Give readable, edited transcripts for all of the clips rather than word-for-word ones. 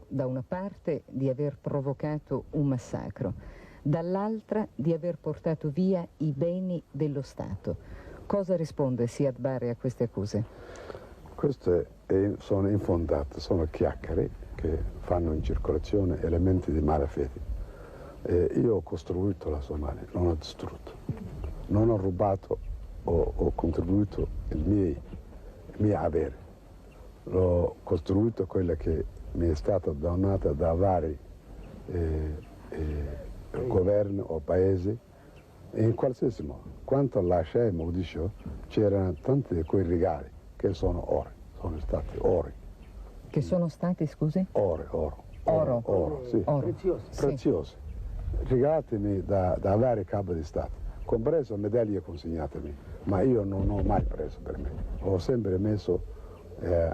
da una parte di aver provocato un massacro, dall'altra di aver portato via i beni dello Stato. Cosa risponde Siad Barre a queste accuse? Queste sono infondate, sono chiacchiere che fanno in circolazione elementi di malafede. Io ho costruito la Somalia, non ho distrutto, non ho rubato o contribuito il mio avere. L'ho costruito quella che mi è stata donata da vari governi o paesi, e in qualsiasi modo. Quando lasciai Mogadiscio c'erano tanti di quei regali che sono oro, sono stati ori. Che sono stati, scusi? Oro, sì. Oro. Preziosi. Regalatemi da vari capi di Stato, compreso medaglie consegnatemi, ma io non ho mai preso per me. Ho sempre messo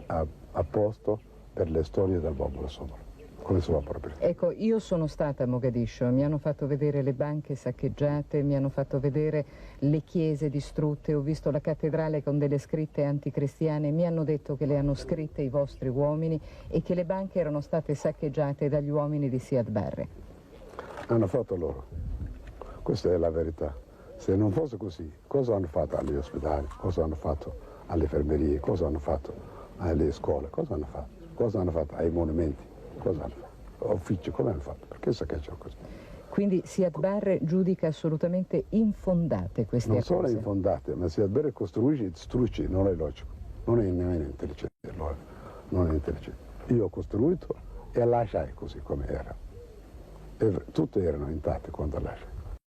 a posto per le storie del popolo somalo, come sua proprietà. Ecco, io sono stata a Mogadiscio, mi hanno fatto vedere le banche saccheggiate, mi hanno fatto vedere le chiese distrutte, ho visto la cattedrale con delle scritte anticristiane, mi hanno detto che le hanno scritte i vostri uomini e che le banche erano state saccheggiate dagli uomini di Siad Barre. Hanno fatto loro, questa è la verità. Se non fosse così, cosa hanno fatto agli ospedali, cosa hanno fatto alle infermerie, cosa hanno fatto alle scuole, cosa hanno fatto ai monumenti, cosa hanno fatto, uffici, come hanno fatto, perché saccheggiano così? Quindi Siad Barre giudica assolutamente infondate queste accuse? Non solo infondate, ma Siad Barre costruisce e distrugge, non è logico, non è nemmeno intelligente, non è intelligente. Io ho costruito e lasciai così come era. E tutti erano intatti quando lasciai.